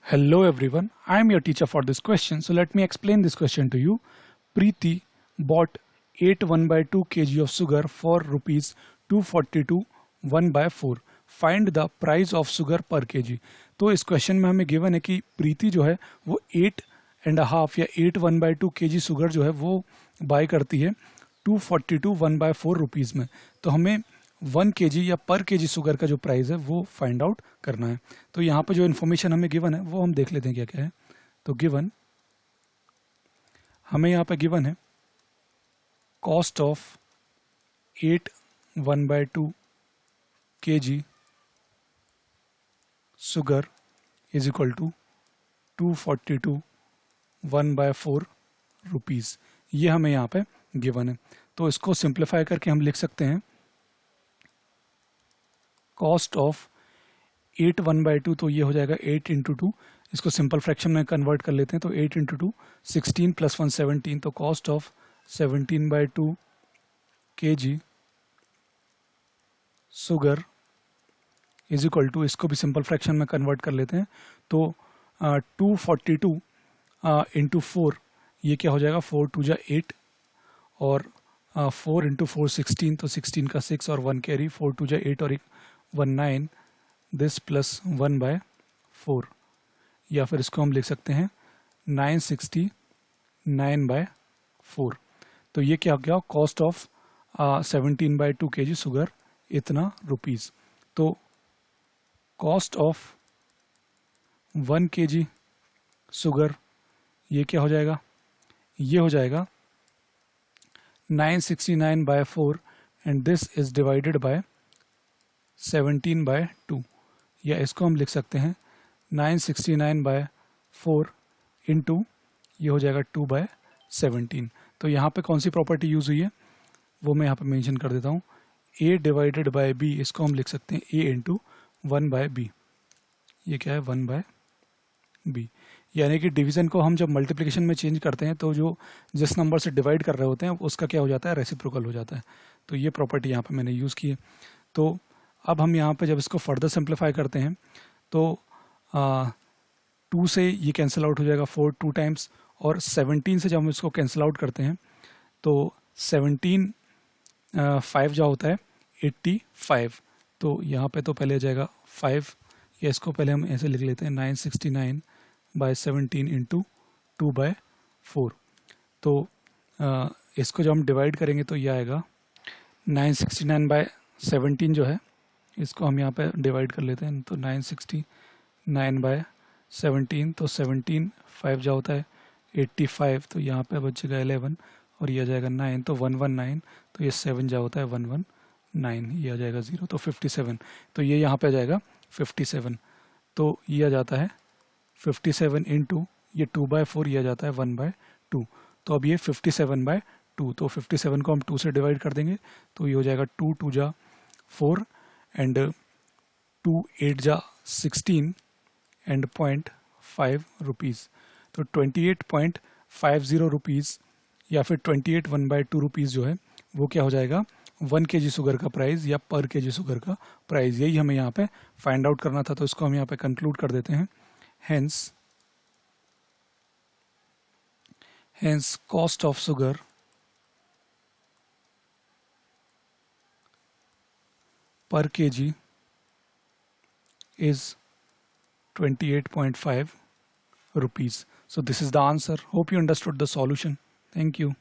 Hello everyone, I am your teacher for this question. So let me explain this question to you. Preeti bought 8 1 by 2 kg of sugar for rupees 242 1 by 4. Find the price of sugar per kg. तो इस question में हमें given है कि प्रीति जो है वो 8.5 या 8 1 by 2 kg शुगर जो है वो बाय करती है 242 1 by 4 रुपीज़ में. तो हमें 1 kg या पर kg शुगर का जो प्राइस है वो फाइंड आउट करना है. तो यहाँ पर जो इन्फॉर्मेशन हमें गिवन है वो हम देख लेते हैं क्या क्या है. तो गिवन हमें यहाँ पे गिवन है cost of 8 1 by 2 kg sugar is equal to 242 1 by 4 rupees. ये हमें यहाँ पे गिवन है. तो इसको सिंप्लीफाई करके हम लिख सकते हैं कॉस्ट ऑफ 8 1 by 2, तो ये हो जाएगा 8 इंटू 2. इसको सिंपल फ्रैक्शन में कन्वर्ट कर लेते हैं. तो 8 इंटू 2 16 प्लस 1 17. तो cost of 17 by 2 kg sugar is equal to, इसको भी सिंपल फ्रैक्शन में कन्वर्ट कर लेते हैं. तो 242 इंटू 4, ये क्या हो जाएगा 4 2 जा 8 और 4 इंटू 4 16. तो 16 का 6 और 1 कैरी, 4 2 जा 8 और 1 9, दिस प्लस 1 by 4. या फिर इसको हम लिख सकते हैं 969 by 4. तो ये क्या हो गया cost of 17 by 2 kg sugar इतना रुपीज़. तो कॉस्ट ऑफ 1 kg शुगर ये क्या हो जाएगा, ये हो जाएगा 969 by 4 and this is divided by 17 by 2. या इसको हम लिख सकते हैं 969 by 4 इंटू ये हो जाएगा 2 by 17. तो यहाँ पे कौन सी प्रॉपर्टी यूज़ हुई है वो मैं यहाँ पे मेंशन कर देता हूँ. a डिवाइडेड बाय b, इसको हम लिख सकते हैं a इंटू 1 by b. ये क्या है 1 by b. यानी कि डिवीज़न को हम जब मल्टीप्लिकेशन में चेंज करते हैं तो जो जिस नंबर से डिवाइड कर रहे होते हैं उसका क्या हो जाता है, रेसिप्रोकल हो जाता है. तो ये प्रॉपर्टी यहाँ पे मैंने यूज़ की है. तो अब हम यहाँ पे जब इसको फर्दर सिंप्लीफाई करते हैं तो 2 से ये कैंसिल आउट हो जाएगा 4 2 टाइम्स, और 17 से जब हम इसको कैंसिल आउट करते हैं तो 17 5 जो होता है 85. तो यहाँ पे तो पहले आ जाएगा 5, या इसको पहले हम ऐसे लिख लेते हैं 969 by 17 इंटू 2 by 4. तो इसको जब हम डिवाइड करेंगे तो ये आएगा 969 by 17 जो है इसको हम यहाँ पे डिवाइड कर लेते हैं. तो 969 by 17, तो 17 5 जो होता है 85. तो यहाँ पे बचेगा 11 और ये आ जाएगा 9, तो 119. तो ये 7 जो होता है 119, ये आ जाएगा 0, तो 57. तो ये यहाँ पे आ जाएगा 57. तो ये आ जाता है 57 इंटू ये 2 by 4, ये आ जाता है 1 by 2. तो अब ये 57 by 2. तो 57 को हम 2 से डिवाइड कर देंगे तो ये हो जाएगा 2 2 जा 4 एंड 2 8 जा 16 एंड 0.5 रुपीज़. तो 28.50 रुपीज़ या फिर 28 1 by 2 रुपीज़ जो है वो क्या हो जाएगा 1 kg शुगर का प्राइस या पर kg शुगर का प्राइस. यही हमें यहाँ पे फाइंड आउट करना था. तो इसको हम यहाँ पे कंक्लूड कर देते हैं. Hence cost of sugar per kg is 28.5 rupees. So this is the answer. Hope you understood the solution. Thank you.